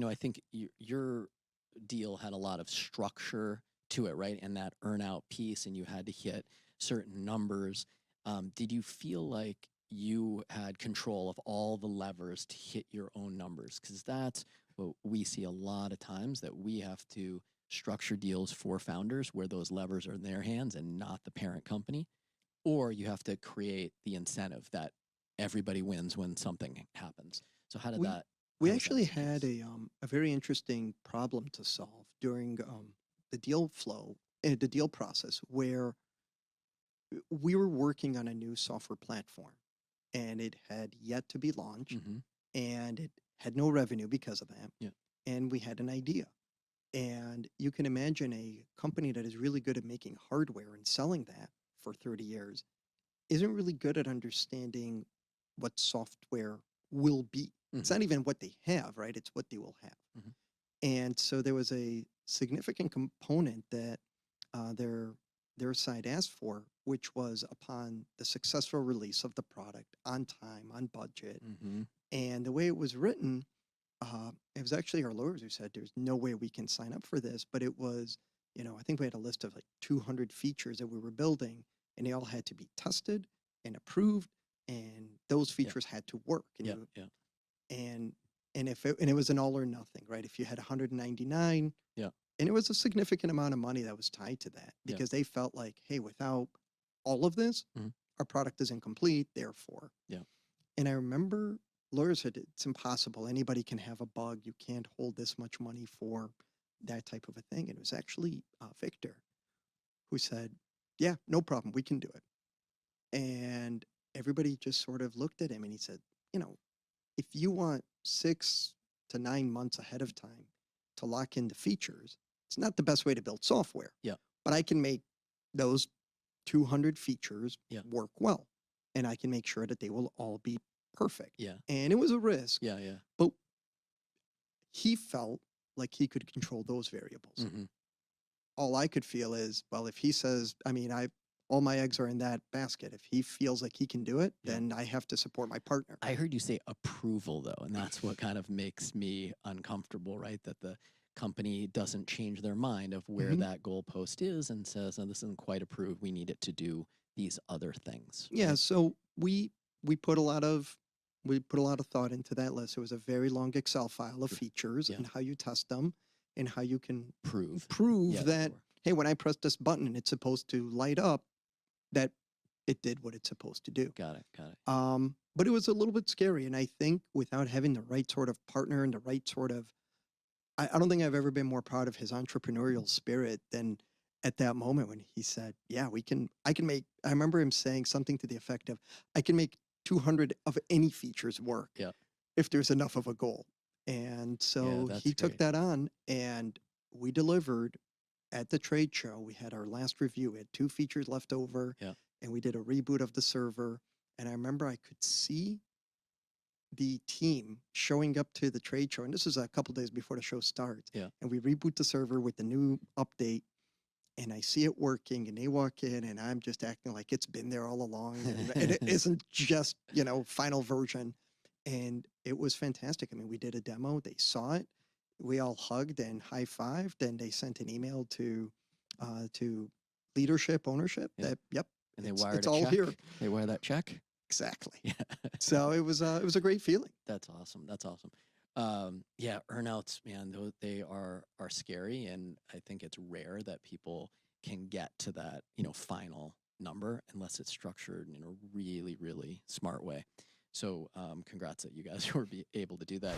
I think your deal had a lot of structure to it, right? And that earnout piece, and you had to hit certain numbers. Did you feel like you had control of all the levers to hit your own numbers? Because that's what we see a lot of times, that we have to structure deals for founders where those levers are in their hands and not the parent company. Or you have to create the incentive that everybody wins when something happens. So how did We that, we how was that actually the had case? a very interesting problem to solve during the deal flow, the deal process, where we were working on a new software platform, and it had yet to be launched, Mm-hmm. and it had no revenue because of that. Yeah. And we had an idea. And you can imagine a company that is really good at making hardware and selling that for 30 years isn't really good at understanding what software will be. It's Mm-hmm. not even what they have, right? It's what they will have. Mm-hmm. And so there was a significant component that their side asked for, which was upon the successful release of the product on time, on budget, Mm-hmm. and the way it was written, it was actually our lawyers who said there's no way we can sign up for this. But it was, I think we had a list of like 200 features that we were building, and they all had to be tested and approved, and those Yeah. features had to work. And Yeah. Yeah. and and it was an all or nothing, right? If you had 199, Yeah. and it was a significant amount of money that was tied to that, Yeah. because they felt like, hey, without all of this, Mm-hmm. our product is incomplete. Therefore, Yeah. and I remember lawyers said it's impossible. Anybody can have a bug. You can't hold this much money for that type of a thing. And it was actually Victor who said, yeah, no problem. We can do it. And everybody just sort of looked at him, and he said, if you want 6 to 9 months ahead of time to lock in the features, it's not the best way to build software. Yeah. But I can make those 200 features Yeah. work well. And I can make sure that they will all be perfect. Yeah. And it was a risk, Yeah. Yeah. but he felt like he could control those variables. Mm-hmm. All I could feel is, well, if he says, all my eggs are in that basket. If he feels like he can do it, Yeah. then I have to support my partner. I heard you say approval, though, and that's what kind of makes me uncomfortable, right? That the company doesn't change their mind of where Mhm. that goalpost is and says, "No, this isn't quite approved. We need it to do these other things." Yeah, Right? so we put a lot of thought into that list. It was a very long Excel file of Sure. features Yeah. and how you test them and how you can Prove. prove Yeah. that, Sure. hey, when I press this button and it's supposed to light up, that it did what it's supposed to do. Got it. Got it. But it was a little bit scary, and I think without having the right sort of partner and the right sort of, I don't think I've ever been more proud of his entrepreneurial spirit than at that moment when he said, yeah, I can make, I remember him saying something to the effect of, I can make 200 of any features work Yeah. if there's enough of a goal. And Yeah. so he That's took great. that on, and we delivered at the trade show. We had our last review. We had 2 features left over, Yeah. and we did a reboot of the server. And I remember I could see the team showing up to the trade show, and this is a couple days before the show starts. Yeah. And we reboot the server with the new update, and I see it working, and they walk in, and I'm just acting like it's been there all along, and it isn't just, final version. And it was fantastic. I mean, we did a demo. They saw it. We all hugged and high-fived, and they sent an email to leadership, ownership, Yeah. that, yep, And they it's wired it's a all check. here. They wire that check. Exactly. Yeah. So it was a great feeling. That's awesome. That's awesome. Yeah, earnouts, man, they are scary, and I think it's rare that people can get to that, final number unless it's structured in a really, really smart way. So, congrats that you guys were able to do that.